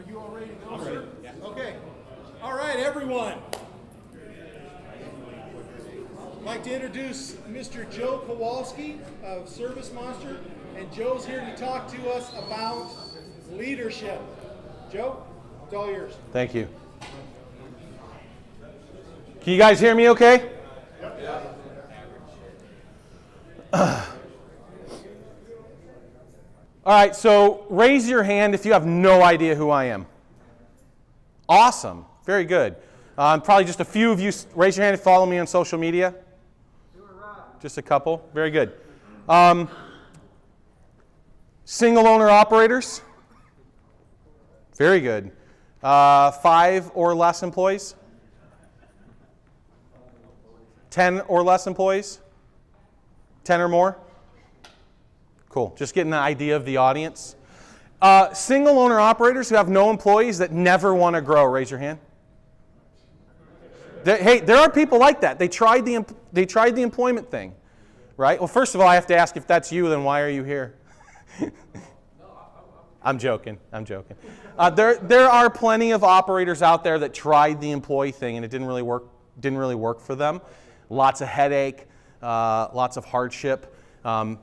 Are you all ready to go, sir? Yeah. Okay. All right, everyone. I'd like to introduce Mr. Joe Kowalski of ServiceMonster, and Joe's here to talk to us about leadership. Joe, it's all yours. Thank you. Can you guys hear me okay? Yep. All right, so raise your hand if you have no idea who I am. Awesome. Very good. Probably just a few of you raise your hand and follow me on social media. Just a couple. Very good. Single owner operators. Very good. 5 or less employees? 10 or less employees? 10 or more? Cool. Just getting an idea of the audience. Single owner operators who have no employees that never want to grow, raise your hand. Hey, there are people like that. They tried the employment thing, right? Well, first of all, I have to ask, if that's you, then why are you here? I'm joking. There are plenty of operators out there that tried the employee thing and it didn't really work for them. Lots of headache, lots of hardship.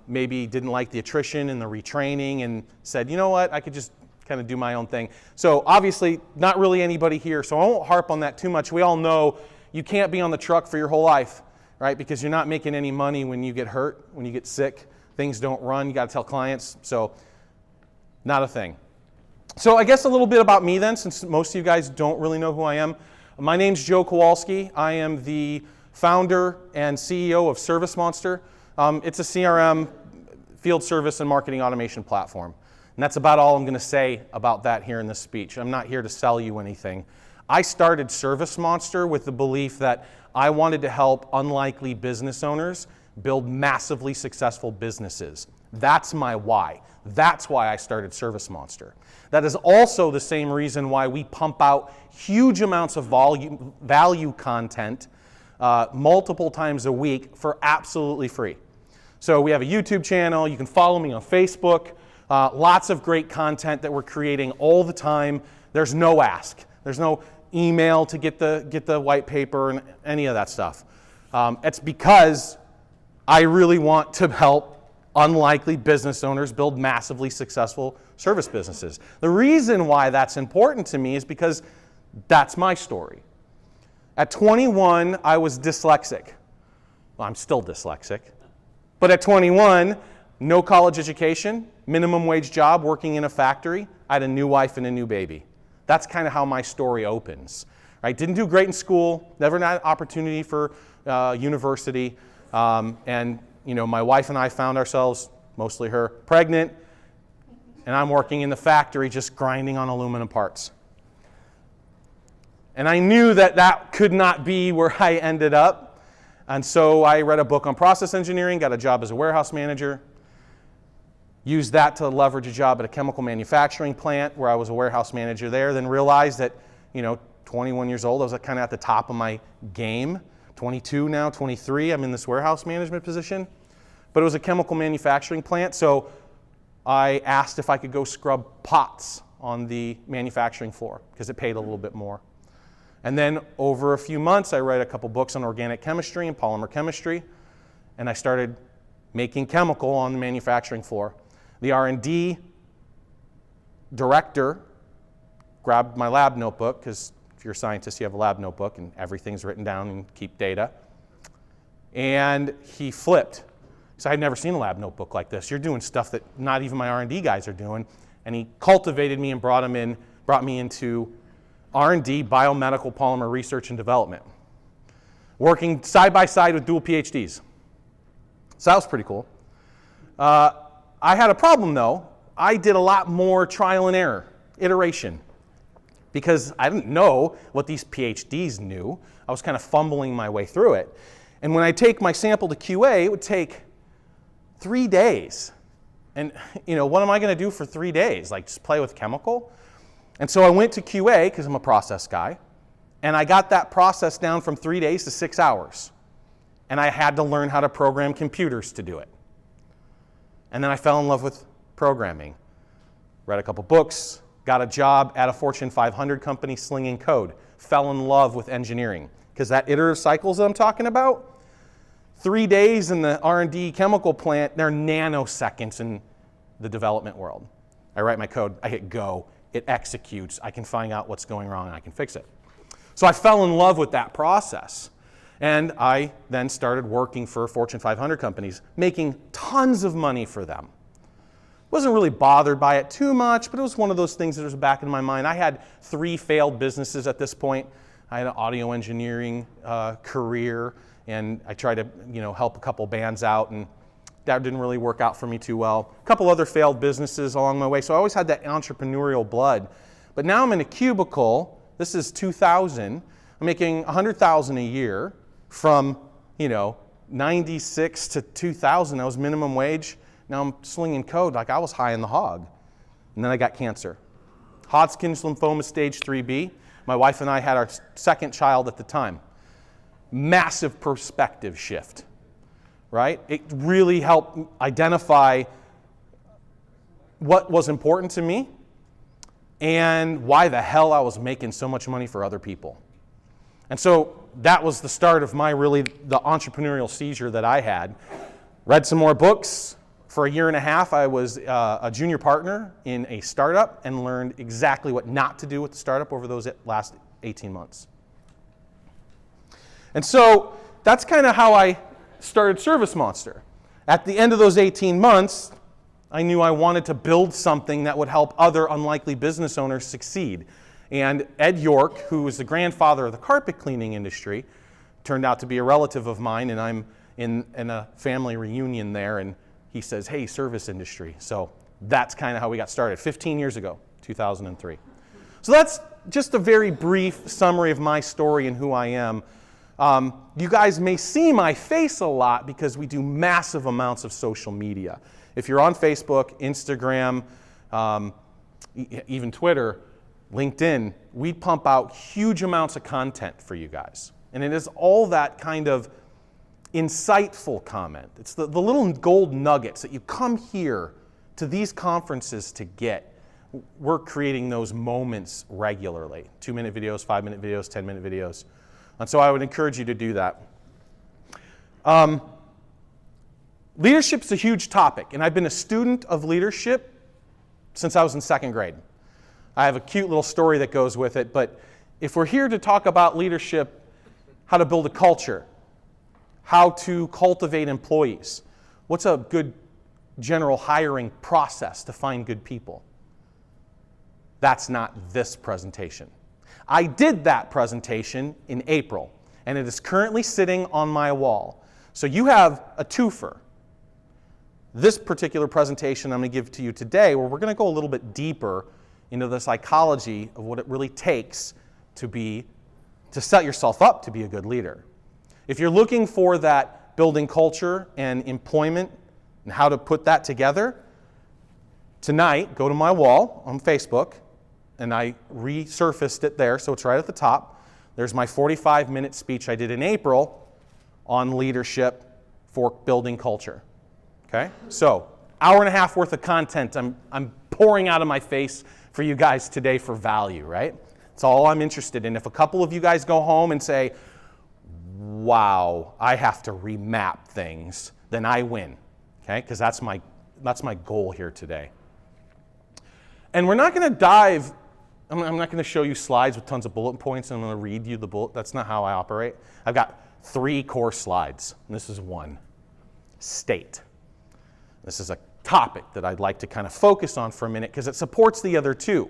Maybe didn't like the attrition and the retraining and said, you know what, I could just kind of do my own thing. So obviously not really anybody here, so I won't harp on that too much. We all know you can't be on the truck for your whole life, right? Because you're not making any money when you get hurt, when you get sick, things don't run, you got to tell clients, so not a thing. So I guess a little bit about me then, since most of you guys don't really know who I am. My name's Joe Kowalski. I am the founder and CEO of ServiceMonster. It's a CRM, field service and marketing automation platform. And that's about all I'm going to say about that here in this speech. I'm not here to sell you anything. I started ServiceMonster with the belief that I wanted to help unlikely business owners build massively successful businesses. That's my why. That's why I started ServiceMonster. That is also the same reason why we pump out huge amounts of value content multiple times a week for absolutely free. So we have a YouTube channel. You can follow me on Facebook. Lots of great content that we're creating all the time. There's no ask. There's no email to get the white paper and any of that stuff. It's because I really want to help unlikely business owners build massively successful service businesses. The reason why that's important to me is because that's my story. At 21, I was dyslexic. Well, I'm still dyslexic. But at 21, no college education, minimum wage job, working in a factory. I had a new wife and a new baby. That's kind of how my story opens. Right? Didn't do great in school, never had an opportunity for university, and my wife and I found ourselves, mostly her, pregnant, and I'm working in the factory just grinding on aluminum parts. And I knew that could not be where I ended up. And so I read a book on process engineering, got a job as a warehouse manager, used that to leverage a job at a chemical manufacturing plant where I was a warehouse manager there, then realized that, 21 years old, I was kind of at the top of my game. 22 now, 23, I'm in this warehouse management position. But it was a chemical manufacturing plant, so I asked if I could go scrub pots on the manufacturing floor because it paid a little bit more. And then over a few months, I read a couple books on organic chemistry and polymer chemistry, and I started making chemical on the manufacturing floor. The R&D director grabbed my lab notebook, because if you're a scientist, you have a lab notebook, and everything's written down and keep data. And he flipped. So I'd never seen a lab notebook like this. You're doing stuff that not even my R&D guys are doing. And he cultivated me and brought me into R&D, biomedical polymer research and development, working side by side with dual PhDs. So that was pretty cool. I had a problem though. I did a lot more trial and error, iteration, because I didn't know what these PhDs knew. I was kind of fumbling my way through it. And when I take my sample to QA, it would take 3 days. And what am I going to do for 3 days? Like just play with chemical? And so I went to QA, because I'm a process guy, and I got that process down from 3 days to 6 hours. And I had to learn how to program computers to do it. And then I fell in love with programming. Read a couple books, got a job at a Fortune 500 company slinging code, fell in love with engineering. Because that iterative cycles that I'm talking about, 3 days in the R&D chemical plant, they're nanoseconds in the development world. I write my code, I hit go, it executes, I can find out what's going wrong and I can fix it. So I fell in love with that process. And I then started working for Fortune 500 companies, making tons of money for them. Wasn't really bothered by it too much, but it was one of those things that was back in my mind. I had 3 failed businesses at this point. I had an audio engineering career, and I tried to help a couple bands out, and that didn't really work out for me too well. A couple other failed businesses along my way, so I always had that entrepreneurial blood. But now I'm in a cubicle. This is 2000. I'm making $100,000 a year. From 96 to 2000, I was minimum wage. Now I'm slinging code like I was high in the hog. And then I got cancer. Hodgkin's lymphoma stage 3B. My wife and I had our second child at the time. Massive perspective shift, right? It really helped identify what was important to me and why the hell I was making so much money for other people. And so that was the start of the entrepreneurial seizure that I had. Read some more books. For a year and a half, I was a junior partner in a startup and learned exactly what not to do with the startup over those last 18 months. And so that's kind of how I started ServiceMonster. At the end of those 18 months, I knew I wanted to build something that would help other unlikely business owners succeed. And Ed York, who was the grandfather of the carpet cleaning industry, turned out to be a relative of mine, and I'm in a family reunion there, and he says, hey, service industry. So that's kind of how we got started 15 years ago, 2003. So that's just a very brief summary of my story and who I am. You guys may see my face a lot because we do massive amounts of social media. If you're on Facebook, Instagram, even Twitter, LinkedIn, we pump out huge amounts of content for you guys. And it is all that kind of insightful comment. It's the little gold nuggets that you come here to these conferences to get. We're creating those moments regularly. 2-minute videos, 5-minute videos, 10-minute videos. And so I would encourage you to do that. Leadership's a huge topic, and I've been a student of leadership since I was in 2nd grade. I have a cute little story that goes with it, but if we're here to talk about leadership, how to build a culture, how to cultivate employees, what's a good general hiring process to find good people? That's not this presentation. I did that presentation in April, and it is currently sitting on my wall. So you have a twofer. This particular presentation I'm going to give to you today, where we're going to go a little bit deeper into the psychology of what it really takes to set yourself up to be a good leader. If you're looking for that building culture and employment and how to put that together, tonight, go to my wall on Facebook, and I resurfaced it there, so it's right at the top. There's my 45-minute speech I did in April on leadership for building culture. Okay? So, hour and a half worth of content I'm pouring out of my face for you guys today for value, right? That's all I'm interested in. If a couple of you guys go home and say, wow, I have to remap things, then I win, okay? Because that's my goal here today. And we're not going to dive, I'm not going to show you slides with tons of bullet points, and I'm going to read you the bullet. That's not how I operate. I've got 3 core slides, and this is one. State. This is a topic that I'd like to kind of focus on for a minute because it supports the other 2.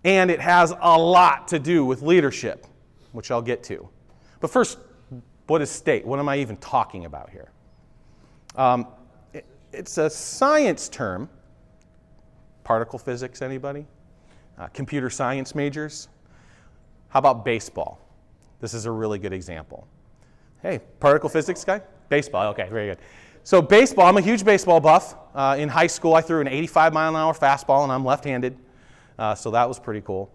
And it has a lot to do with leadership, which I'll get to. But first, what is state? What am I even talking about here? It's a science term. Particle physics, anybody? Computer science majors? How about baseball? This is a really good example. Hey, particle physics guy? Baseball, okay, very good. So baseball, I'm a huge baseball buff. In high school, I threw an 85-mile-an-hour fastball, and I'm left-handed. So that was pretty cool.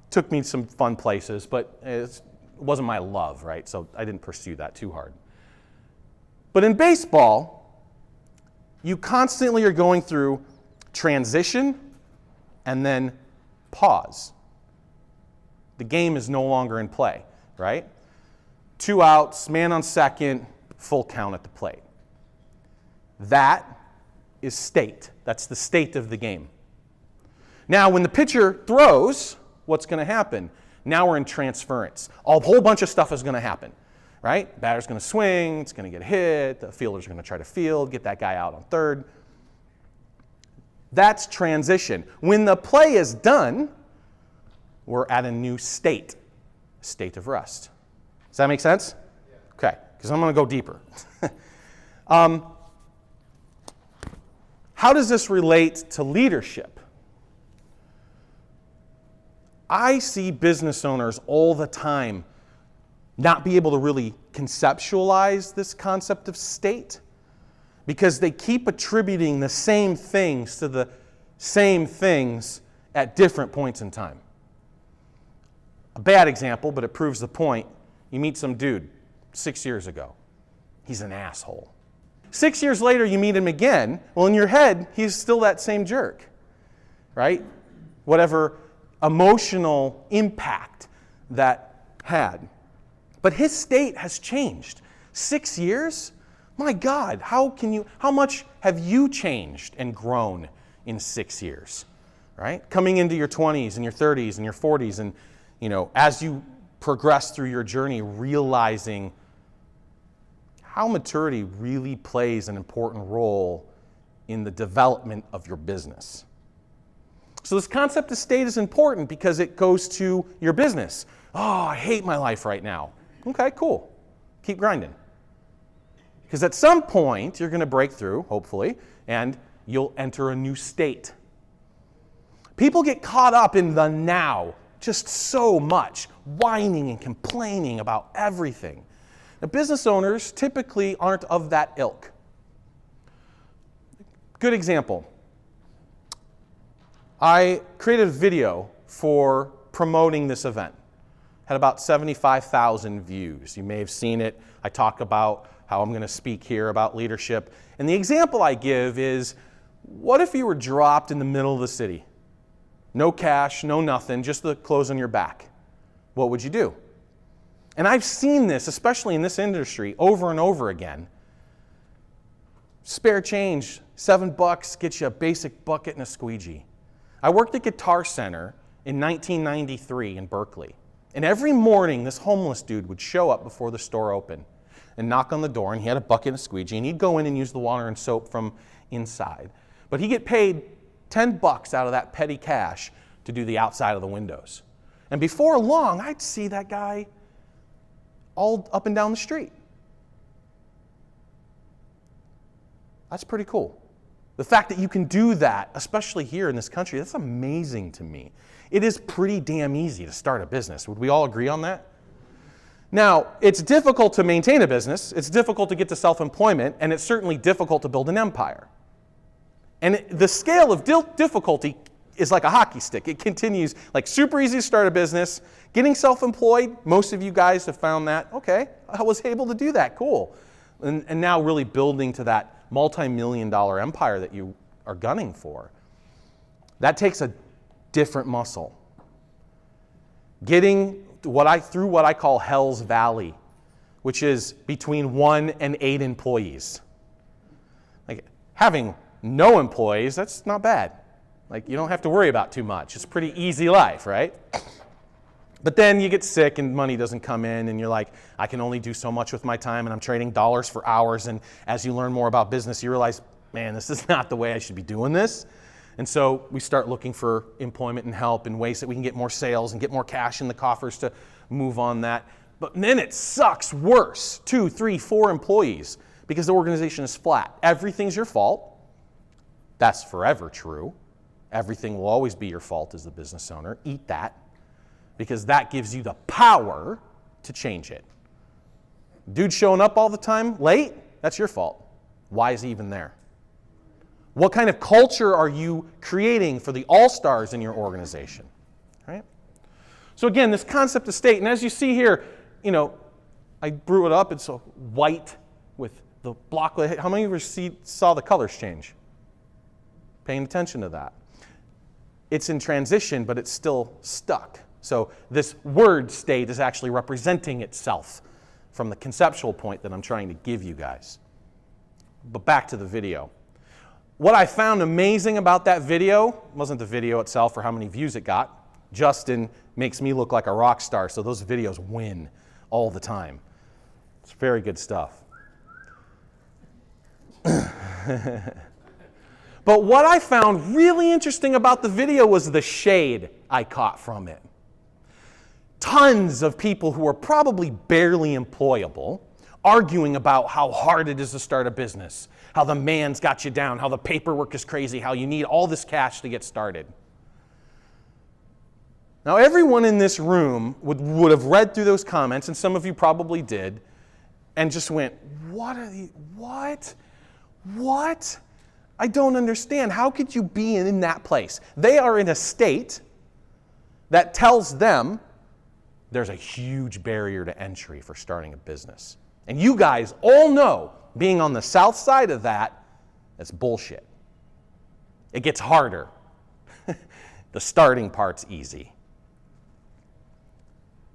Took me some fun places, but it wasn't my love, right? So I didn't pursue that too hard. But in baseball, you constantly are going through transition, and then pause. The game is no longer in play, right? 2 outs, man on second, full count at the plate. That is state. That's the state of the game. Now, when the pitcher throws, what's going to happen? Now we're in transference. A whole bunch of stuff is going to happen, right? Batter's going to swing, it's going to get hit, the fielder's going to try to field, get that guy out on third. That's transition. When the play is done, we're at a new state, state of rest. Does that make sense? Okay, because I'm going to go deeper. How does this relate to leadership? I see business owners all the time not be able to really conceptualize this concept of state because they keep attributing the same things to the same things at different points in time. A bad example, but it proves the point. You meet some dude 6 years ago. He's an asshole. 6 years later, you meet him again. Well, in your head, he's still that same jerk, right? Whatever emotional impact that had. But his state has changed. 6 years? My God, how much have you changed and grown in 6 years, right? Coming into your 20s and your 30s and your 40s and, as you progress through your journey, realizing how maturity really plays an important role in the development of your business. So this concept of state is important because it goes to your business. Oh, I hate my life right now. Okay, cool. Keep grinding. Because at some point, you're going to break through, hopefully, and you'll enter a new state. People get caught up in the now just so much, whining and complaining about everything. Now, business owners typically aren't of that ilk. Good example. I created a video for promoting this event. Had about 75,000 views. You may have seen it. I talk about how I'm going to speak here about leadership. And the example I give is, what if you were dropped in the middle of the city? No cash, no nothing, just the clothes on your back. What would you do? And I've seen this, especially in this industry, over and over again. Spare change, $7 gets you a basic bucket and a squeegee. I worked at Guitar Center in 1993 in Berkeley. And every morning, this homeless dude would show up before the store opened and knock on the door, and he had a bucket and a squeegee, and he'd go in and use the water and soap from inside. But he'd get paid $10 out of that petty cash to do the outside of the windows. And before long, I'd see that guy all up and down the street. That's pretty cool. The fact that you can do that, especially here in this country, that's amazing to me. It is pretty damn easy to start a business. Would we all agree on that? Now, it's difficult to maintain a business, it's difficult to get to self-employment, and it's certainly difficult to build an empire. And the scale of difficulty is like a hockey stick. It continues, like super easy to start a business. Getting self-employed, most of you guys have found that, okay, I was able to do that, cool. And now really building to that multi-million-dollar empire that you are gunning for. That takes a different muscle. Getting through what I call Hell's Valley, which is between 1 and 8 employees. Like having no employees, that's not bad. Like you don't have to worry about too much. It's a pretty easy life, right? But then you get sick and money doesn't come in and you're like, I can only do so much with my time and I'm trading dollars for hours. And as you learn more about business, you realize, man, this is not the way I should be doing this. And so we start looking for employment and help in ways that we can get more sales and get more cash in the coffers to move on that. But then it sucks worse, 2, 3, 4 employees because the organization is flat. Everything's your fault. That's forever true. Everything will always be your fault as the business owner. Eat that. Because that gives you the power to change it. Dude showing up all the time late, that's your fault. Why is he even there? What kind of culture are you creating for the all-stars in your organization? Right? So again, this concept of state, and as you see here, I brew it up. It's a white with the block. How many of you saw the colors change? Paying attention to that. it's in transition, but it's still stuck. So this word state is actually representing itself from the conceptual point that I'm trying to give you guys. But back to the video. What I found amazing about that video wasn't the video itself or how many views it got. Justin makes me look like a rock star, so those videos win all the time. It's very good stuff. But what I found really interesting about the video was the shade I caught from it. Tons of people who are probably barely employable arguing about how hard it is to start a business, how the man's got you down, how the paperwork is crazy, how you need all this cash to get started. Now, everyone in this room would have read through those comments, and some of you probably did, and just went, what are these, what? What? I don't understand. How could you be in that place? They are in a state that tells them there's a huge barrier to entry for starting a business. And you guys all know, being on the south side of that, that's bullshit. It gets harder. The starting part's easy.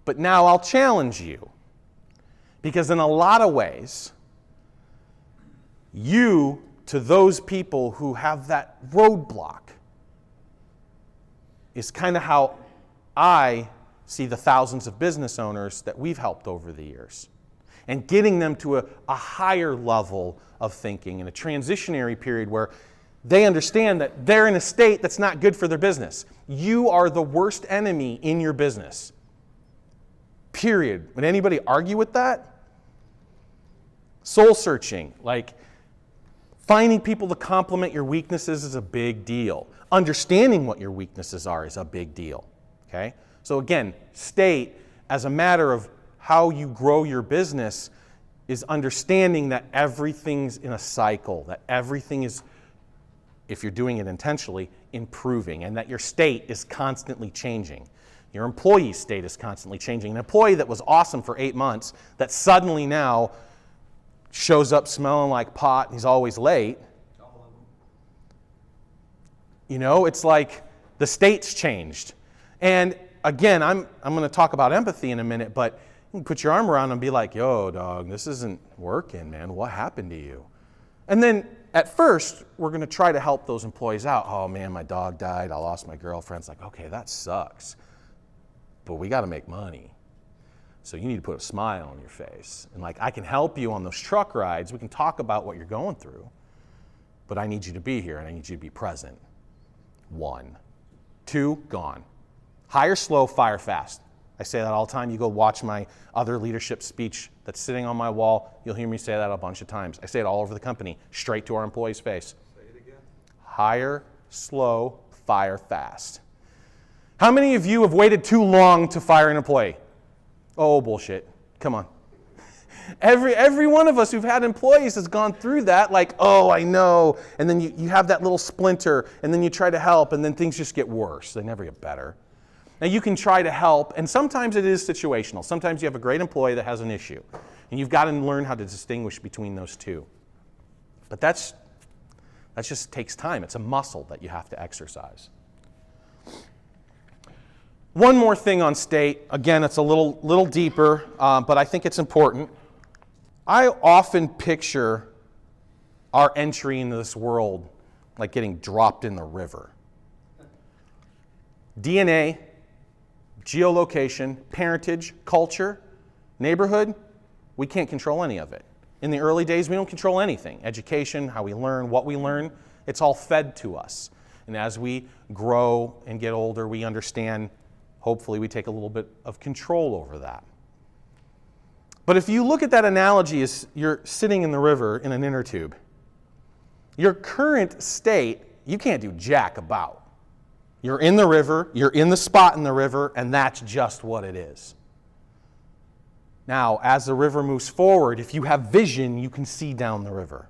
But now I'll challenge you, because in a lot of ways, you, to those people who have that roadblock, is kind of how I see the thousands of business owners that we've helped over the years, and getting them to a higher level of thinking in a transitionary period where they understand that they're in a state that's not good for their business. You are the worst enemy in your business. Period. Would anybody argue with that? Soul searching, like finding people to complement your weaknesses is a big deal. Understanding what your weaknesses are is a big deal. Okay? So again, state as a matter of how you grow your business is understanding that everything's in a cycle, that everything is, if you're doing it intentionally, improving, and that your state is constantly changing. Your employee state is constantly changing. An employee that was awesome for 8 months that suddenly now shows up smelling like pot and he's always late. You know, it's like the state's changed. And again, I'm going to talk about empathy in a minute, but you can put your arm around and be like, yo, dog, this isn't working, man. What happened to you? And then at first, we're going to try to help those employees out. Oh, man, my dog died. I lost my girlfriend. It's like, okay, that sucks. But we got to make money. So you need to put a smile on your face. And like, I can help you on those truck rides. We can talk about what you're going through. But I need you to be here and I need you to be present. 1. 2, gone. Hire slow, fire fast. I say that all the time. You go watch my other leadership speech that's sitting on my wall. You'll hear me say that a bunch of times. I say it all over the company, straight to our employees' face. Say it again. Hire slow, fire fast. How many of you have waited too long to fire an employee? Oh, bullshit. Come on. Every one of us who've had employees has gone through that, like, oh, I know. And then you have that little splinter, and then you try to help, and then things just get worse. They never get better. Now, you can try to help, and sometimes it is situational. Sometimes you have a great employee that has an issue, and you've got to learn how to distinguish between those two. But that just takes time. It's a muscle that you have to exercise. One more thing on state. Again, it's a little deeper, but I think it's important. I often picture our entry into this world like getting dropped in the river. DNA, geolocation, parentage, culture, neighborhood, we can't control any of it. In the early days, we don't control anything. Education, how we learn, what we learn, it's all fed to us. And as we grow and get older, we understand, hopefully we take a little bit of control over that. But if you look at that analogy as you're sitting in the river in an inner tube, your current state, you can't do jack about. You're in the river, you're in the spot in the river, and that's just what it is. Now, as the river moves forward, if you have vision, you can see down the river.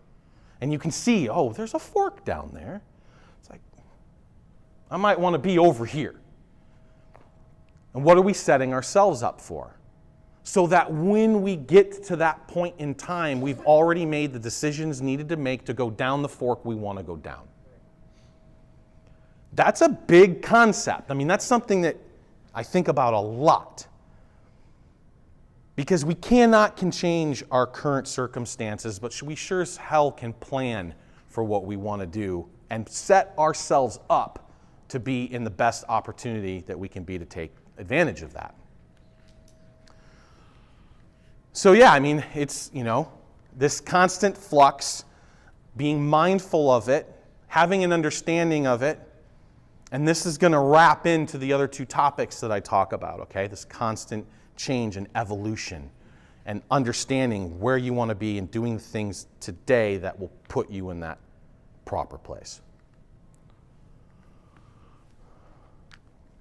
And you can see, oh, there's a fork down there. It's like, I might want to be over here. And what are we setting ourselves up for? So that when we get to that point in time, we've already made the decisions needed to make to go down the fork we want to go down. That's a big concept. I mean, that's something that I think about a lot. Because we cannot change our current circumstances, but we sure as hell can plan for what we want to do and set ourselves up to be in the best opportunity that we can be to take advantage of that. So yeah, I mean, it's, this constant flux, being mindful of it, having an understanding of it, and this is going to wrap into the other two topics that I talk about, okay? This constant change and evolution and understanding where you want to be and doing things today that will put you in that proper place.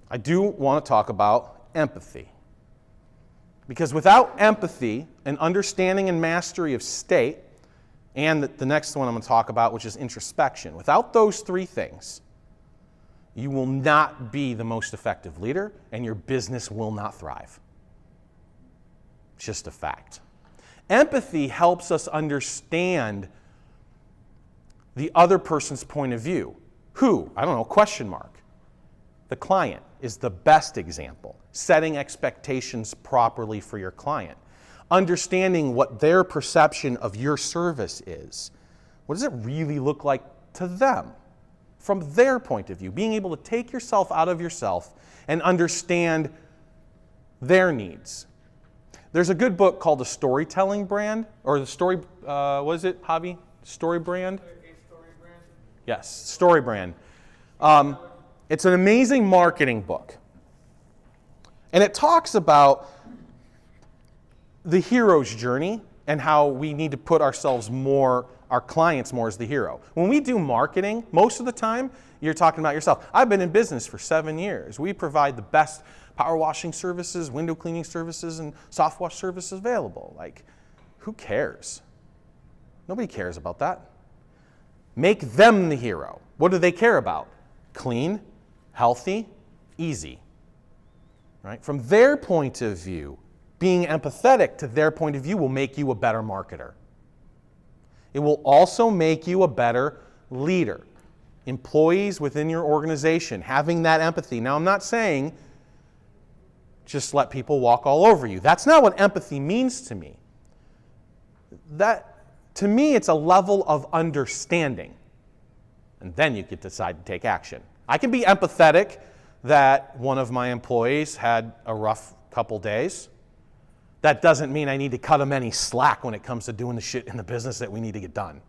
I do want to talk about empathy. Because without empathy and understanding and mastery of state, and the next one I'm going to talk about, which is introspection, without those three things, you will not be the most effective leader and your business will not thrive. It's just a fact. Empathy helps us understand the other person's point of view. Who? I don't know, question mark. The client is the best example. Setting expectations properly for your client. Understanding what their perception of your service is. What does it really look like to them? From their point of view. Being able to take yourself out of yourself and understand their needs. There's a good book called The Storytelling Brand, or the Story, what is it, Javi? Story Brand? Story Brand? Yes, Story Brand. It's an amazing marketing book. And it talks about the hero's journey and how we need to put ourselves more, our clients more as the hero. When we do marketing, most of the time, you're talking about yourself. I've been in business for 7 years. We provide the best power washing services, window cleaning services, and soft wash services available. Like, who cares? Nobody cares about that. Make them the hero. What do they care about? Clean, healthy, easy. Right? From their point of view, being empathetic to their point of view will make you a better marketer. It will also make you a better leader. Employees within your organization, having that empathy. Now, I'm not saying just let people walk all over you. That's not what empathy means to me. To me, it's a level of understanding. And then you can decide to take action. I can be empathetic that one of my employees had a rough couple days. That doesn't mean I need to cut them any slack when it comes to doing the shit in the business that we need to get done.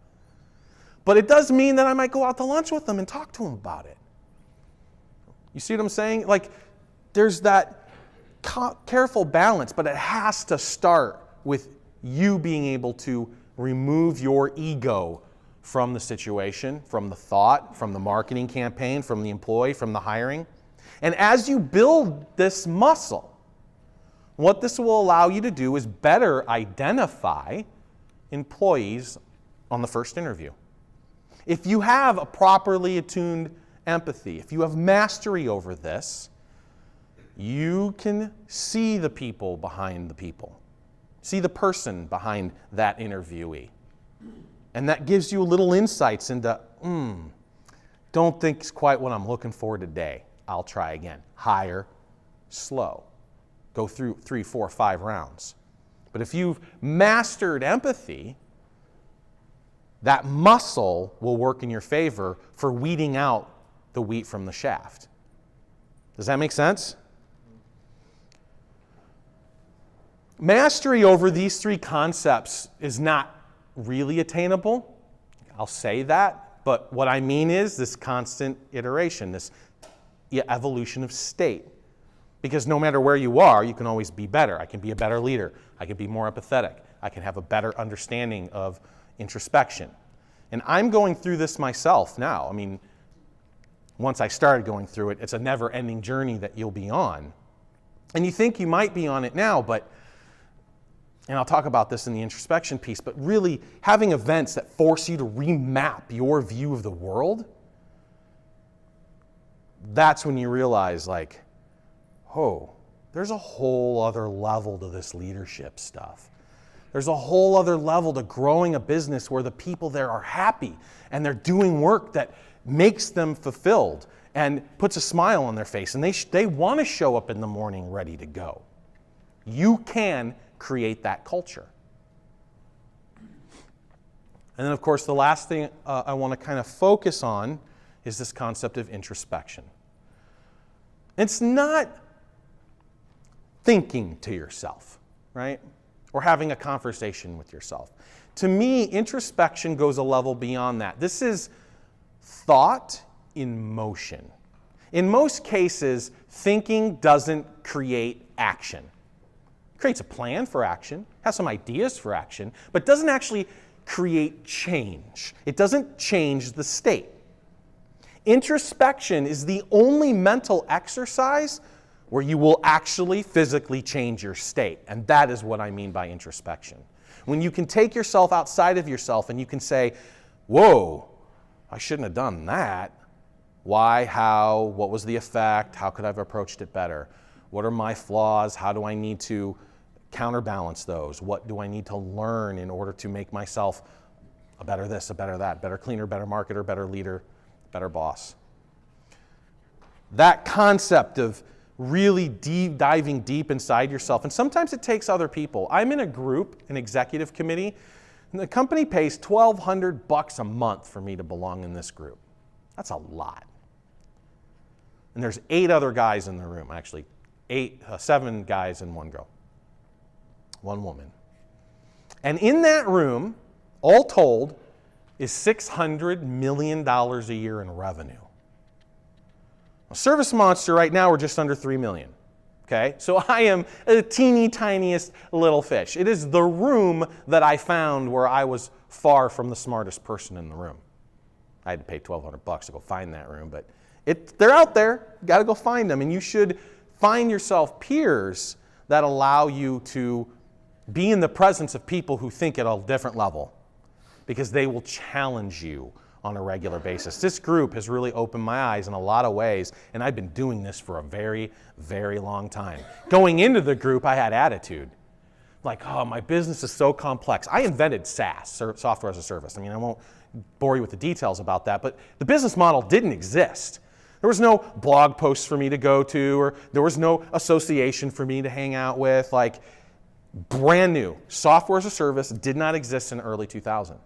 But it does mean that I might go out to lunch with them and talk to them about it. You see what I'm saying? Like, there's that careful balance, but it has to start with you being able to remove your ego from the situation, from the thought, from the marketing campaign, from the employee, from the hiring. And as you build this muscle, what this will allow you to do is better identify employees on the first interview. If you have a properly attuned empathy, if you have mastery over this, you can see the people behind the people. See the person behind that interviewee. And that gives you little insights into, don't think it's quite what I'm looking for today. I'll try again. Hire, slow. Go through 3, 4, 5 rounds. But if you've mastered empathy, that muscle will work in your favor for weeding out the wheat from the shaft. Does that make sense? Mastery over these 3 concepts is not really attainable. I'll say that. But what I mean is this constant iteration, this evolution of state. Because no matter where you are, you can always be better. I can be a better leader. I can be more empathetic. I can have a better understanding of introspection. And I'm going through this myself now. I mean, once I started going through it, it's a never-ending journey that you'll be on. And you think you might be on it now, but, and I'll talk about this in the introspection piece, but really having events that force you to remap your view of the world, that's when you realize, like, oh, there's a whole other level to this leadership stuff. There's a whole other level to growing a business where the people there are happy and they're doing work that makes them fulfilled. and puts a smile on their face, and they want to show up in the morning ready to go. You can create that culture. And then, of course, the last thing I want to kind of focus on is this concept of introspection. It's not thinking to yourself, right? Or having a conversation with yourself. To me, introspection goes a level beyond that. This is thought in motion. In most cases, thinking doesn't create action. It creates a plan for action, has some ideas for action, but doesn't actually create change. It doesn't change the state. Introspection is the only mental exercise where you will actually physically change your state. And that is what I mean by introspection. When you can take yourself outside of yourself and you can say, whoa, I shouldn't have done that. Why, how, what was the effect? How could I have approached it better? What are my flaws? How do I need to counterbalance those? What do I need to learn in order to make myself a better this, a better that, better cleaner, better marketer, better leader, better boss? That concept of really diving deep inside yourself, and sometimes it takes other people. I'm in a group, an executive committee, and the company pays $1,200 a month for me to belong in this group. That's a lot. And there's 8 other guys in the room, actually 7 guys and 1 girl, 1 woman. And in that room, all told, is $600 million a year in revenue. ServiceMonster right now, we're just under 3 million. Okay, so I am a teeny tiniest little fish. It is the room that I found where I was far from the smartest person in the room. I had to pay $1,200 to go find that room, but they're out there. You got to go find them, and you should find yourself peers that allow you to be in the presence of people who think at a different level, because they will challenge you on a regular basis. This group has really opened my eyes in a lot of ways, and I've been doing this for a very, very long time. Going into the group, I had attitude. Like, oh, my business is so complex. I invented SaaS, software as a service. I mean, I won't bore you with the details about that, but the business model didn't exist. There was no blog posts for me to go to, or there was no association for me to hang out with. Like, brand new. Software as a service did not exist in early 2000.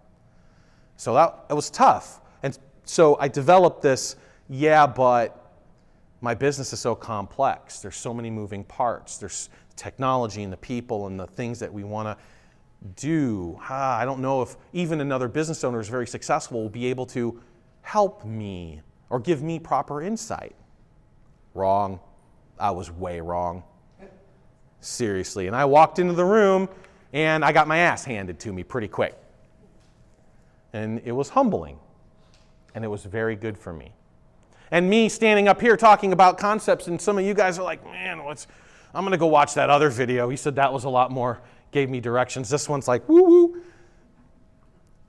So that was tough. And so I developed this, but my business is so complex. There's so many moving parts. There's technology and the people and the things that we want to do. I don't know if even another business owner who's very successful will be able to help me or give me proper insight. Wrong. I was way wrong. Seriously. And I walked into the room and I got my ass handed to me pretty quick. And it was humbling, and it was very good for me. And me standing up here talking about concepts, and some of you guys are like, man, I'm going to go watch that other video. He said that was a lot more, gave me directions. This one's like, woo-woo.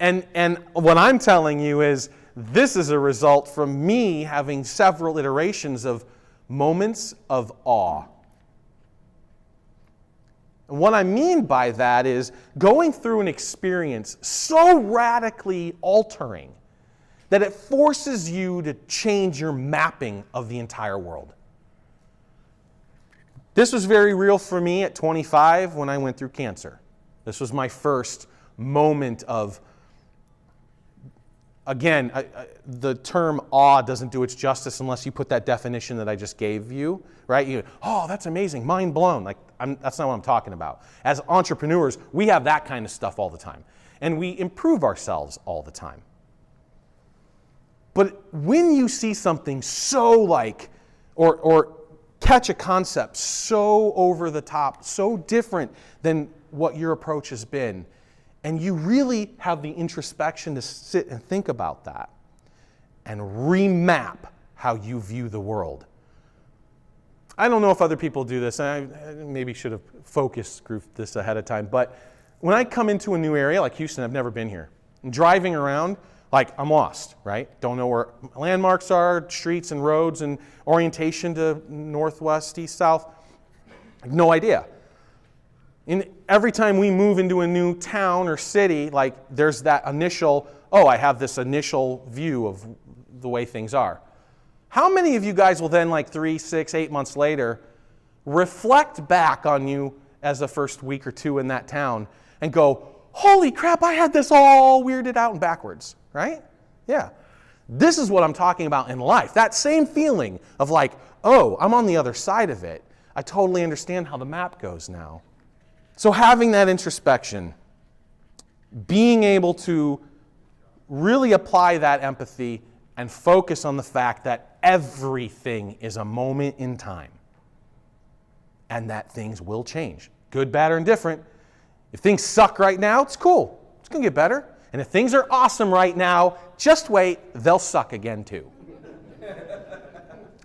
And what I'm telling you is this is a result from me having several iterations of moments of awe. And what I mean by that is going through an experience so radically altering that it forces you to change your mapping of the entire world. This was very real for me at 25 when I went through cancer. This was my first moment of, again, the term awe doesn't do its justice unless you put that definition that I just gave you, right? Oh, that's amazing, mind blown. That's not what I'm talking about. As entrepreneurs, we have that kind of stuff all the time. And we improve ourselves all the time. But when you see something so or catch a concept so over the top, so different than what your approach has been, and you really have the introspection to sit and think about that and remap how you view the world. I don't know if other people do this. I maybe should have focus grouped this ahead of time. But when I come into a new area like Houston, I've never been here. I'm driving around, I'm lost, right? Don't know where landmarks are, streets and roads and orientation to northwest, east, south. I have no idea. And every time we move into a new town or city, there's that initial, I have this initial view of the way things are. How many of you guys will then, like 3, 6, 8 months later, reflect back on you as the first week or two in that town and go, holy crap, I had this all weirded out and backwards, right? Yeah. This is what I'm talking about in life. That same feeling of like, oh, I'm on the other side of it. I totally understand how the map goes now. So having that introspection, being able to really apply that empathy and focus on the fact that everything is a moment in time and that things will change. Good, bad, or indifferent. If things suck right now, it's cool. It's going to get better. And if things are awesome right now, just wait, they'll suck again too.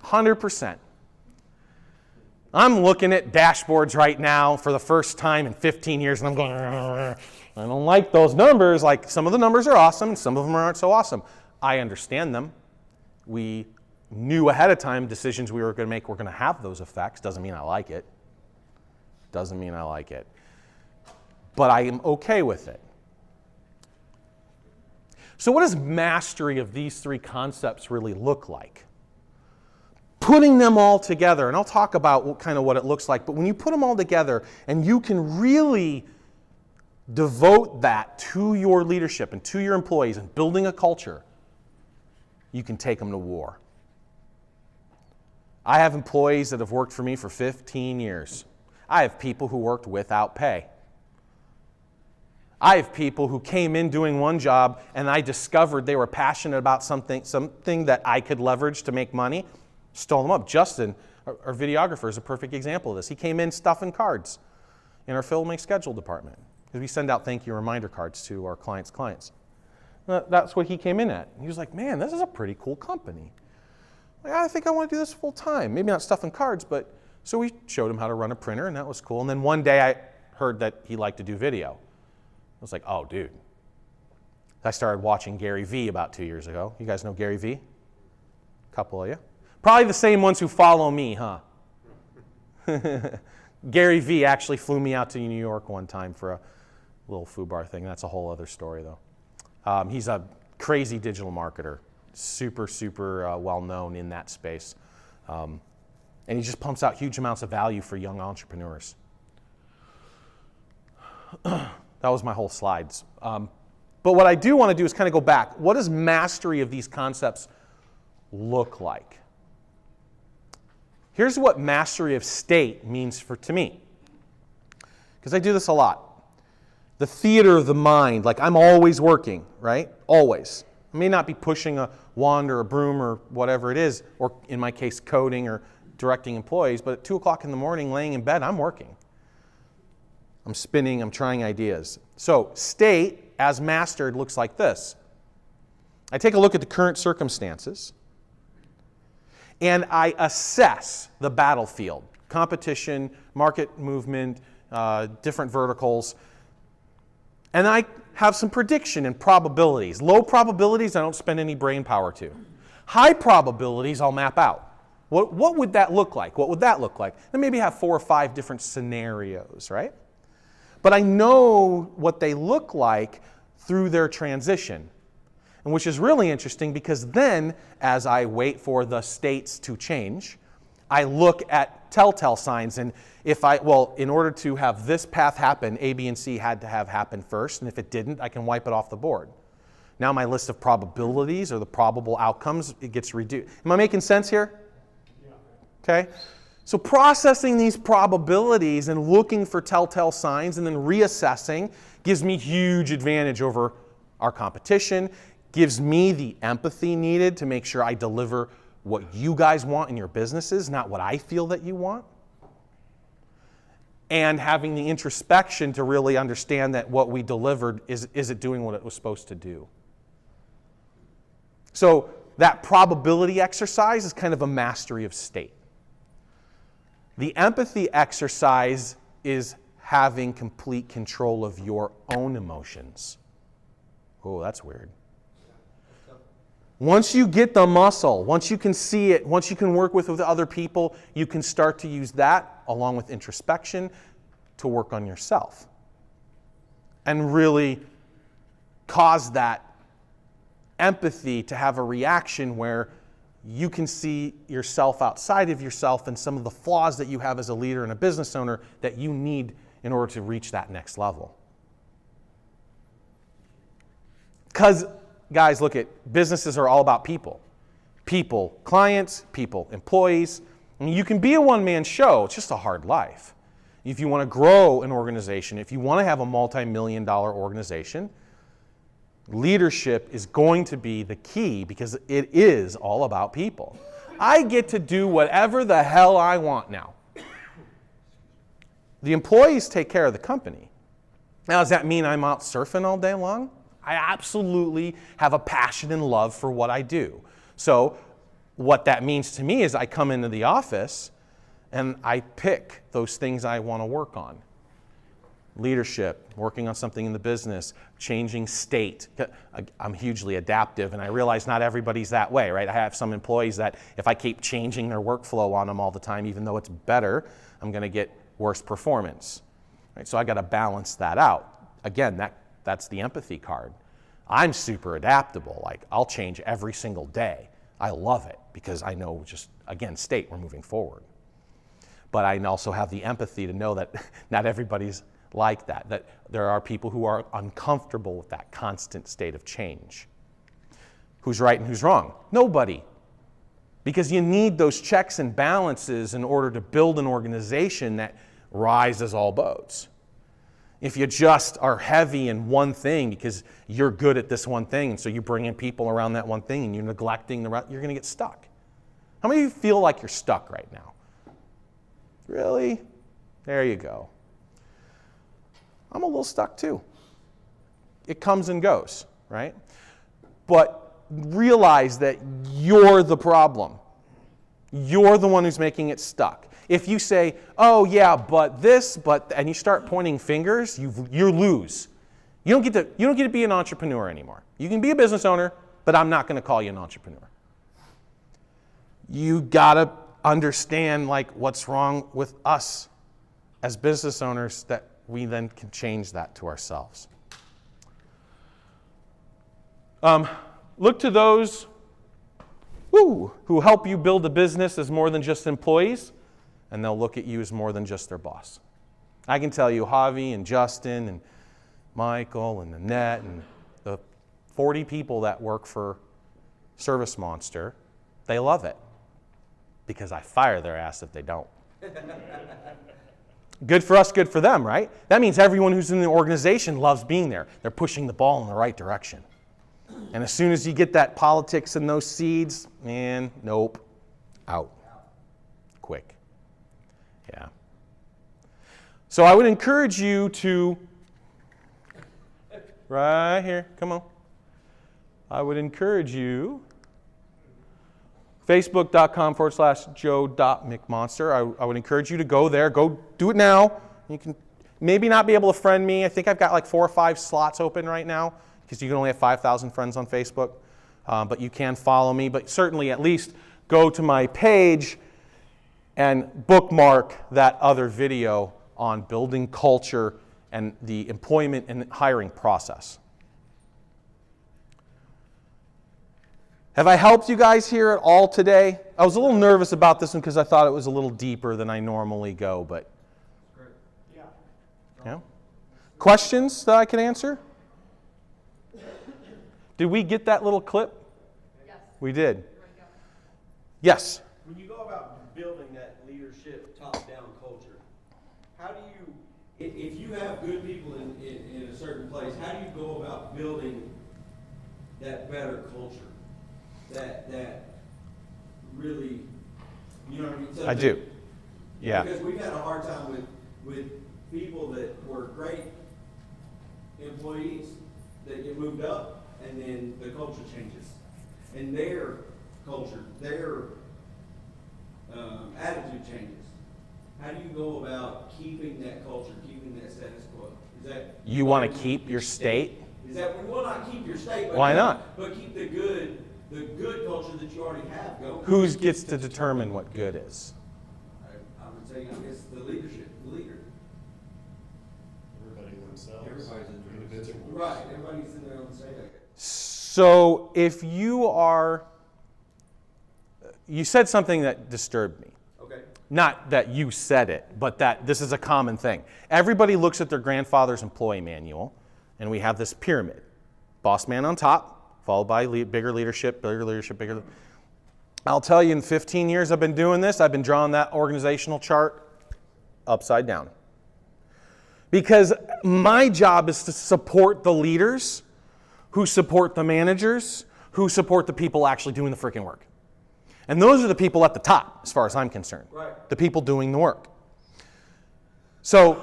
100%. I'm looking at dashboards right now for the first time in 15 years, and I'm going, I don't like those numbers. Like, some of the numbers are awesome, and some of them aren't so awesome. I understand them. We knew ahead of time decisions we were going to make were going to have those effects. Doesn't mean I like it. Doesn't mean I like it. But I am okay with it. So what does mastery of these three concepts really look like? Putting them all together, and I'll talk about what it looks like, but when you put them all together and you can really devote that to your leadership and to your employees and building a culture, you can take them to war. I have employees that have worked for me for 15 years. I have people who worked without pay. I have people who came in doing one job and I discovered they were passionate about something that I could leverage to make money. Stole them up. Justin, our videographer, is a perfect example of this. He came in stuffing cards in our filming schedule department because we send out thank you reminder cards to our clients' clients. That's what he came in at. He was like, man, this is a pretty cool company. Like, I think I want to do this full time. Maybe not stuffing cards, but so we showed him how to run a printer, and that was cool. And then one day I heard that he liked to do video. I was like, oh, dude. I started watching Gary Vee about 2 years ago. You guys know Gary Vee? A couple of you. Probably the same ones who follow me, huh? Gary Vee actually flew me out to New York one time for a little FUBAR thing. That's a whole other story, though. He's a crazy digital marketer, super, super well-known in that space. And he just pumps out huge amounts of value for young entrepreneurs. That was my whole slides. But what I do want to do is kind of go back. What does mastery of these concepts look like? Here's what mastery of state means to me. Because I do this a lot. The theater of the mind, like I'm always working, right? Always. I may not be pushing a wand or a broom or whatever it is, or in my case, coding or directing employees, but at 2 o'clock in the morning, laying in bed, I'm working. I'm spinning, I'm trying ideas. So state, as mastered, looks like this. I take a look at the current circumstances, and I assess the battlefield, competition, market movement, different verticals, and I have some prediction and probabilities. Low probabilities, I don't spend any brain power to. High probabilities, I'll map out. What would that look like? What would that look like? And maybe have 4 or 5 different scenarios, right? But I know what they look like through their transition, and which is really interesting because then, as I wait for the states to change, I look at telltale signs, and in order to have this path happen, A, B, and C had to have happened first, and if it didn't, I can wipe it off the board. Now my list of probabilities or the probable outcomes, it gets reduced. Am I making sense here? Okay? So processing these probabilities and looking for telltale signs and then reassessing gives me huge advantage over our competition, gives me the empathy needed to make sure I deliver what you guys want in your businesses, not what I feel that you want. And having the introspection to really understand that what we delivered, is it doing what it was supposed to do? So that probability exercise is kind of a mastery of state. The empathy exercise is having complete control of your own emotions. Oh, that's weird. Once you get the muscle, once you can see it, once you can work with other people, you can start to use that along with introspection to work on yourself and really cause that empathy to have a reaction where you can see yourself outside of yourself and some of the flaws that you have as a leader and a business owner that you need in order to reach that next level. Because, guys, look at businesses are all about people. People, clients, people, employees. I mean, you can be a one-man show. It's just a hard life. If you want to grow an organization, if you want to have a multi-million-dollar organization, leadership is going to be the key because it is all about people. I get to do whatever the hell I want now. The employees take care of the company. Now, does that mean I'm out surfing all day long? I absolutely have a passion and love for what I do. So what that means to me is I come into the office and I pick those things I want to work on. Leadership, working on something in the business, changing state. I'm hugely adaptive, and I realize not everybody's that way, right? I have some employees that if I keep changing their workflow on them all the time, even though it's better, I'm going to get worse performance. Right? So I got to balance that out. Again, that's the empathy card. I'm super adaptable. Like, I'll change every single day. I love it because I know just, again, state, we're moving forward. But I also have the empathy to know that not everybody's like that there are people who are uncomfortable with that constant state of change. Who's right and who's wrong? Nobody. Because you need those checks and balances in order to build an organization that rises all boats. If you just are heavy in one thing because you're good at this one thing, and so you bring in people around that one thing and you're neglecting the rest, you're going to get stuck. How many of you feel like you're stuck right now? Really? There you go. I'm a little stuck too. It comes and goes, right? But realize that you're the problem. You're the one who's making it stuck. If you say, oh yeah, but this, but, and you start pointing fingers, you lose. You don't get to be an entrepreneur anymore. You can be a business owner, but I'm not going to call you an entrepreneur. You got to understand like what's wrong with us as business owners that we then can change that to ourselves. Look to those who help you build a business as more than just employees, and they'll look at you as more than just their boss. I can tell you Javi and Justin and Michael and Annette and the 40 people that work for ServiceMonster, they love it because I fire their ass if they don't. Good for us, good for them, right? That means everyone who's in the organization loves being there. They're pushing the ball in the right direction. And as soon as you get that politics and those seeds, man, nope, out. Quick. Yeah. So I would encourage you to, right here, come on. I would encourage you, Facebook.com/Joe.McMonster. I would encourage you to go there. Go do it now. You can maybe not be able to friend me. I think I've got like 4 or 5 slots open right now because you can only have 5,000 friends on Facebook. But you can follow me. But certainly at least go to my page and bookmark that other video on building culture and the employment and hiring process. Have I helped you guys here at all today? I was a little nervous about this one because I thought it was a little deeper than I normally go, but great. Yeah. Questions that I can answer? Did we get that little clip? Yes. We did. Yes. When you go about building that leadership top-down culture, how do you, if you have good people in a certain place, how do you go about building that better culture? That really, you know what I mean? I do. Yeah. Because we've had a hard time with people that were great employees that get moved up, and then the culture changes. And their culture, their attitude changes. How do you go about keeping that culture, keeping that status quo? Is that You want to keep your state? Is that we will not keep your state? But Why not? But keep the good culture that you already have going. Who gets to determine what good is? I would say, I guess the leader. Everybody themselves. Everybody's individual. Right. Everybody's in their own state. So if you are, you said something that disturbed me. Okay. Not that you said it, but that this is a common thing. Everybody looks at their grandfather's employee manual, and we have this pyramid. Boss man on top, followed by bigger leadership, bigger. I'll tell you, in 15 years I've been doing this, I've been drawing that organizational chart upside down. Because my job is to support the leaders who support the managers, who support the people actually doing the freaking work. And those are the people at the top, as far as I'm concerned. Right. The people doing the work. So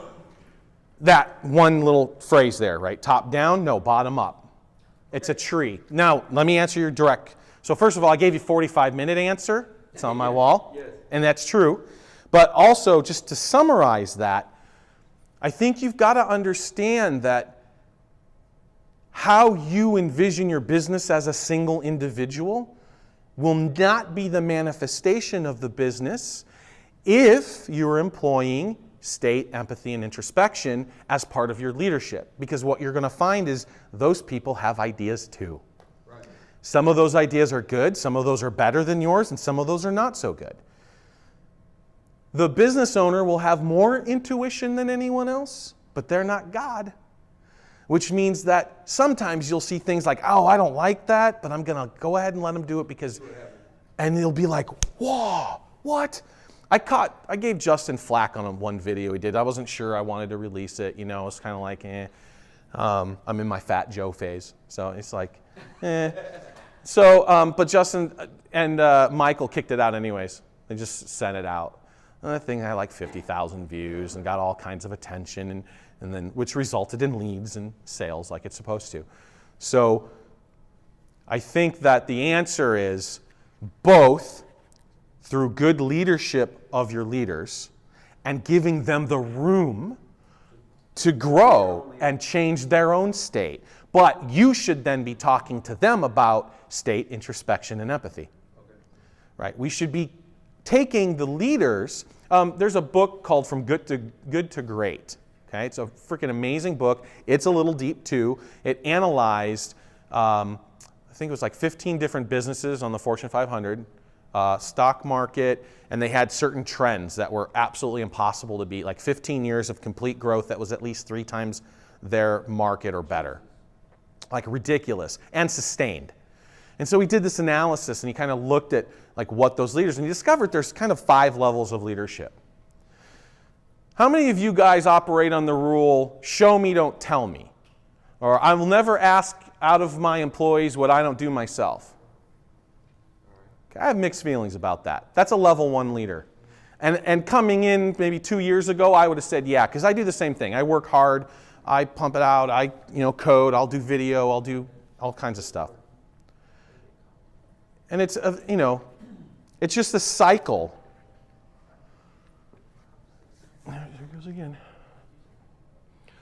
that one little phrase there, right? Top down? No, bottom up. It's a tree. Now, let me answer your direct. So first of all, I gave you a 45-minute answer. It's on my wall. Yes. And that's true. But also, just to summarize that, I think you've got to understand that how you envision your business as a single individual will not be the manifestation of the business if you're employing state, empathy, and introspection as part of your leadership. Because what you're going to find is those people have ideas too. Right. Some of those ideas are good, some of those are better than yours, and some of those are not so good. The business owner will have more intuition than anyone else, but they're not God. Which means that sometimes you'll see things like, oh, I don't like that, but I'm going to go ahead and let them do it because, and they'll be like, whoa, what? I gave Justin flack on one video he did. I wasn't sure I wanted to release it. You know, it's kind of like, I'm in my Fat Joe phase. So it's like, So, but Justin and Michael kicked it out anyways. They just sent it out. And that thing had like 50,000 views and got all kinds of attention, and then which resulted in leads and sales like it's supposed to. So I think that the answer is both through good leadership of your leaders and giving them the room to grow and change their own state. But you should then be talking to them about state, introspection, and empathy. Okay. Right? We should be taking the leaders. There's a book called From Good to Great. Okay, it's a freaking amazing book. It's a little deep too. It analyzed, I think it was like 15 different businesses on the Fortune 500, stock market, and they had certain trends that were absolutely impossible to beat. Like 15 years of complete growth that was at least 3 times their market or better. Like ridiculous and sustained. And so he did this analysis and he kind of looked at like what those leaders, and he discovered there's kind of 5 levels of leadership. How many of you guys operate on the rule, show me, don't tell me? Or I will never ask out of my employees what I don't do myself. Okay, I have mixed feelings about that. That's a level 1 leader. And coming in maybe 2 years ago, I would have said, yeah, because I do the same thing. I work hard, I pump it out, I code, I'll do video, I'll do all kinds of stuff. And it's, it's just a cycle. There it goes again.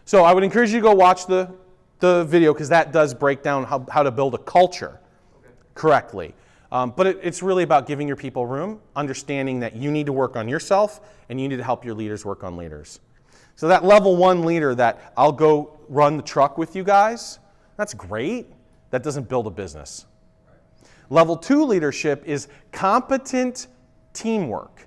So I would encourage you to go watch the video because that does break down how to build a culture correctly. But it's really about giving your people room, understanding that you need to work on yourself and you need to help your leaders work on leaders. So that level 1 leader that I'll go run the truck with you guys, that's great. That doesn't build a business. Level 2 leadership is competent teamwork.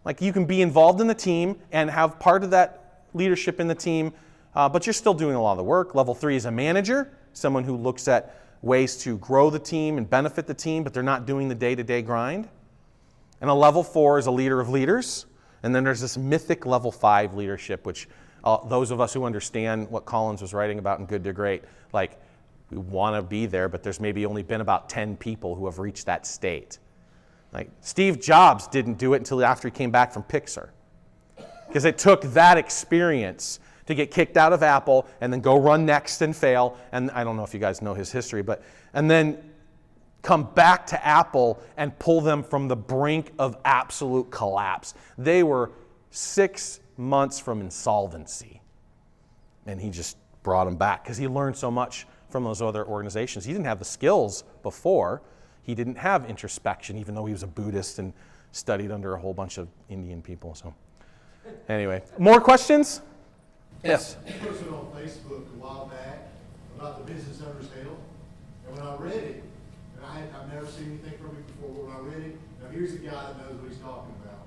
Like you can be involved in the team and have part of that leadership in the team, but you're still doing a lot of the work. Level 3 is a manager, someone who looks at ways to grow the team and benefit the team, but they're not doing the day-to-day grind. And a level 4 is a leader of leaders. And then there's this mythic level 5 leadership, which those of us who understand what Collins was writing about in Good to Great, like we want to be there, but there's maybe only been about 10 people who have reached that state. Like Steve Jobs didn't do it until after he came back from Pixar. Because it took that experience to get kicked out of Apple and then go run Next and fail. And I don't know if you guys know his history, and then come back to Apple and pull them from the brink of absolute collapse. They were 6 months from insolvency. And he just brought them back because he learned so much from those other organizations. He didn't have the skills before. He didn't have introspection, even though he was a Buddhist and studied under a whole bunch of Indian people. So anyway, more questions? Yes. I posted on Facebook a while back about the business owner's hell, and when I read it, and I've never seen anything from it before, but when I read it, Now, here's a guy that knows what he's talking about.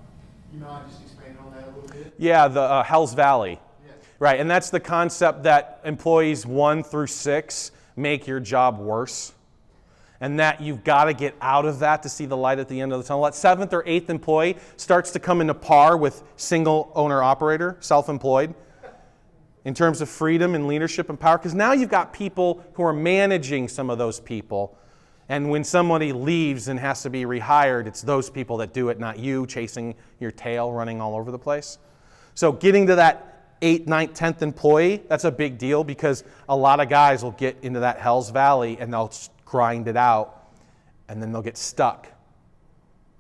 You mind just expanding on that a little bit? Yeah, the Hell's Valley. Yes. Right, and that's the concept that employees 1 through 6 make your job worse. And that you've got to get out of that to see the light at the end of the tunnel. That 7th or 8th employee starts to come into par with single owner operator, self-employed, in terms of freedom and leadership and power. Because now you've got people who are managing some of those people. And when somebody leaves and has to be rehired, it's those people that do it, not you chasing your tail, running all over the place. So getting to that 8th, 9th, 10th employee, that's a big deal because a lot of guys will get into that Hell's Valley and they'll grind it out, and then they'll get stuck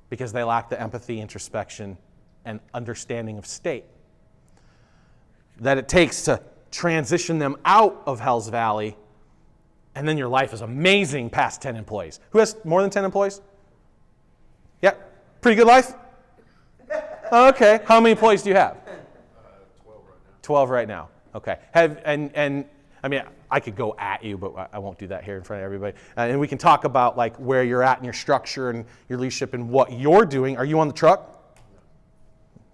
because they lack the empathy, introspection, and understanding of state that it takes to transition them out of Hell's Valley, and then your life is amazing past 10 employees. Who has more than 10 employees? Yeah, pretty good life? Okay, how many employees do you have? 12 right now. 12 right now, okay. I mean, I could go at you, but I won't do that here in front of everybody. And we can talk about like where you're at in your structure and your leadership and what you're doing. Are you on the truck? No.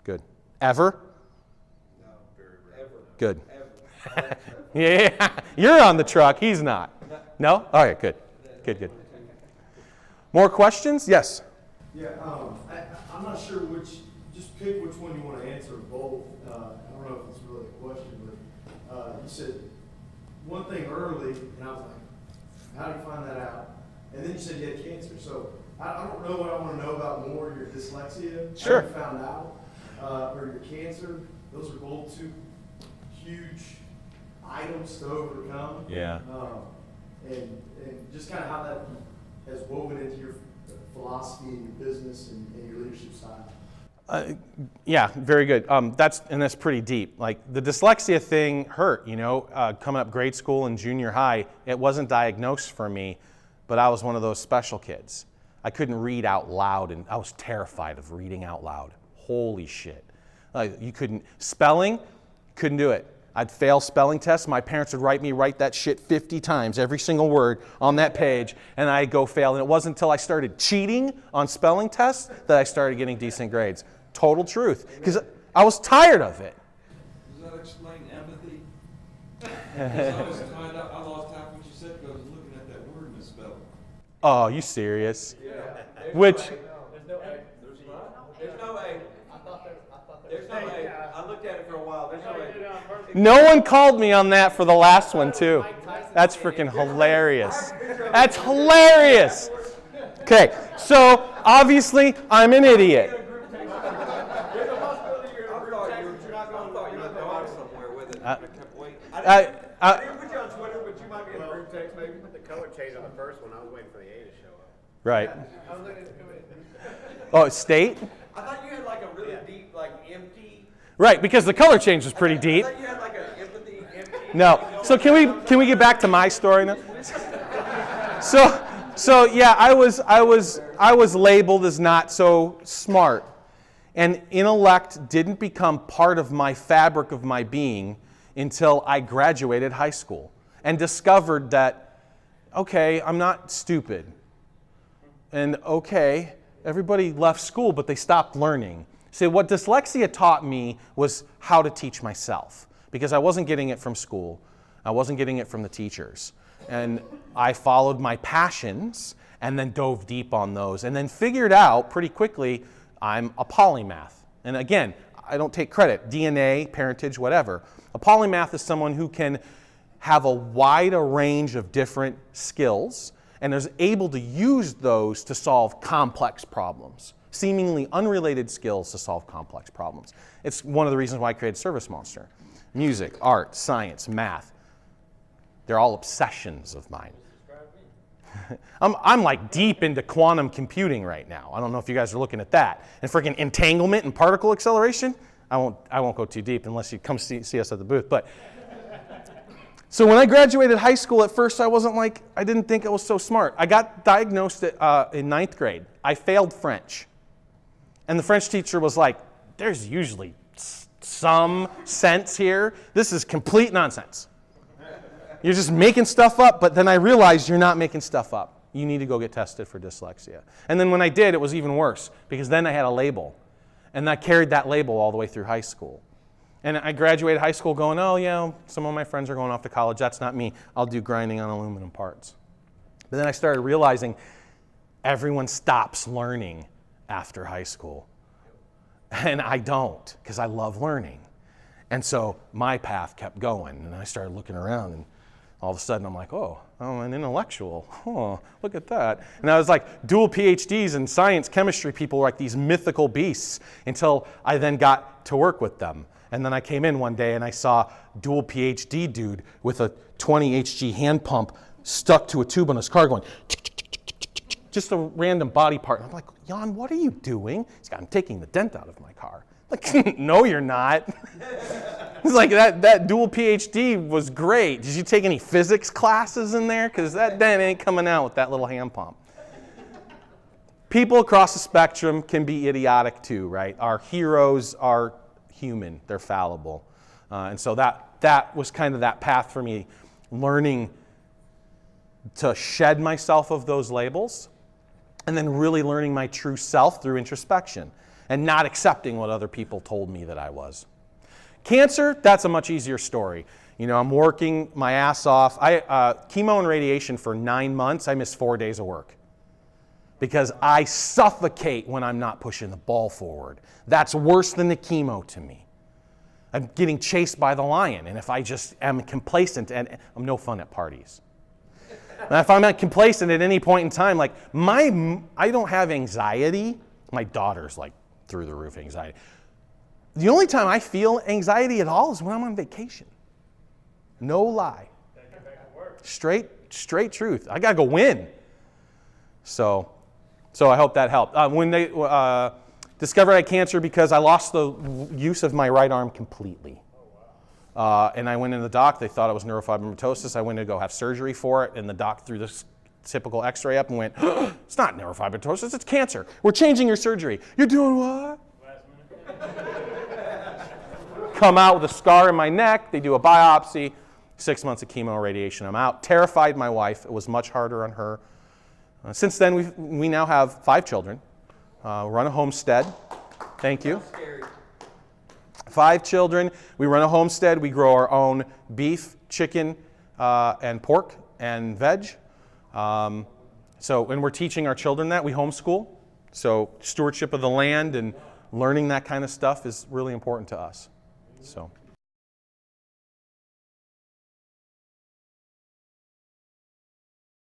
Good. Ever? No, very rare. Ever. Good. Ever. Yeah, you're on the truck. He's not. No? All right, good. Good. More questions? Yes. Yeah, I'm not sure just pick which one you want to answer both. I don't know if it's really a question, but you said one thing early, and I was like, how do you find that out? And then you said you had cancer. So I don't know what I want to know about more, your dyslexia. Sure. How you found out, or your cancer. Those are both two huge items to overcome. Yeah. And just kind of how that has woven into your philosophy and your business and your leadership style. Yeah, very good. That's pretty deep. Like the dyslexia thing hurt, coming up grade school and junior high. It wasn't diagnosed for me, but I was one of those special kids. I couldn't read out loud, and I was terrified of reading out loud. Holy shit. You couldn't. Spelling, couldn't do it. I'd fail spelling tests. My parents would write that shit 50 times, every single word on that page, and I'd go fail. And it wasn't until I started cheating on spelling tests that I started getting decent grades. Total truth. Because I was tired of it. Does that explain empathy? Because I was tied up. I lost half what you said because I was looking at that word misspelled. Oh, you serious? Yeah. Which? There's no A. There's no A. There's no A. I looked at it for a while. There's no A. No one called me on that for the last one, too. That's freaking hilarious. That's hilarious. Okay, so obviously I'm an idiot. There's a possibility you're not going to go somewhere with it. I kept waiting. I didn't put you on Twitter, but you might be in a group text maybe. The color change on the first one, I was waiting for the A to show up. Right. Oh, state? I thought you had like a really deep, like empty. Right, because the color change was pretty deep. I thought you had like an empathy, empty. No. So can we get back to my story now? So yeah, I was labeled as not so smart, and intellect didn't become part of my fabric of my being until I graduated high school and discovered that, okay, I'm not stupid, and okay, everybody left school, but they stopped learning. So what dyslexia taught me was how to teach myself, because I wasn't getting it from school. I wasn't getting it from the teachers. And I followed my passions and then dove deep on those and then figured out pretty quickly I'm a polymath. And again, I don't take credit, DNA, parentage, whatever. A polymath is someone who can have a wide range of different skills and is able to use those to solve complex problems. Seemingly unrelated skills to solve complex problems. It's one of the reasons why I created ServiceMonster. Music, art, science, math. They're all obsessions of mine. I'm like deep into quantum computing right now. I don't know if you guys are looking at that. And freaking entanglement and particle acceleration. I won't go too deep unless you come see us at the booth. But so when I graduated high school, at first I didn't think I was so smart. I got diagnosed in 9th grade. I failed French. And the French teacher was like, there's usually some sense here. This is complete nonsense. You're just making stuff up, but then I realized you're not making stuff up. you need to go get tested for dyslexia. And then when I did, it was even worse because then I had a label. And I carried that label all the way through high school. And I graduated high school going, oh, yeah, some of my friends are going off to college. That's not me. I'll do grinding on aluminum parts. But then I started realizing everyone stops learning after high school. And I don't, because I love learning. And so my path kept going. And I started looking around, and all of a sudden I'm like, oh, I'm an intellectual. Oh, look at that. And I was like, dual PhDs in science, chemistry people were like these mythical beasts until I then got to work with them. And then I came in one day and I saw dual PhD dude with a 20 HG hand pump stuck to a tube on his car going, just a random body part. And I'm like, Jan, what are you doing? He's like, I'm taking the dent out of my car. Like, no, you're not. It's like that dual PhD was great. Did you take any physics classes in there? Because that dent ain't coming out with that little hand pump. People across the spectrum can be idiotic too, right? Our heroes are human. They're fallible. And so that was kind of that path for me, learning to shed myself of those labels and then really learning my true self through introspection and not accepting what other people told me that I was. Cancer, that's a much easier story. You know, I'm working my ass off. Chemo and radiation for 9 months, I missed 4 days of work because I suffocate when I'm not pushing the ball forward. That's worse than the chemo to me. I'm getting chased by the lion, and if I just am complacent, and I'm no fun at parties. And if I'm not complacent at any point in time, like I don't have anxiety. My daughter's like through the roof anxiety. The only time I feel anxiety at all is when I'm on vacation. No lie. Straight truth. I gotta go win. So I hope that helped. When they discovered I had cancer because I lost the use of my right arm completely. And I went in the doc. They thought it was neurofibromatosis. I went to go have surgery for it, and the doc threw this typical x-ray up and went, it's not neurofibromatosis, it's cancer. We're changing your surgery. You're doing what? Come out with a scar in my neck. They do a biopsy. 6 months of chemo and radiation. I'm out. Terrified my wife. It was much harder on her. Since then, we now have 5 children. Run a homestead. Thank you. 5 children. We run a homestead. We grow our own beef, chicken, and pork and veg. And we're teaching our children that. We homeschool. So stewardship of the land and learning that kind of stuff is really important to us. So.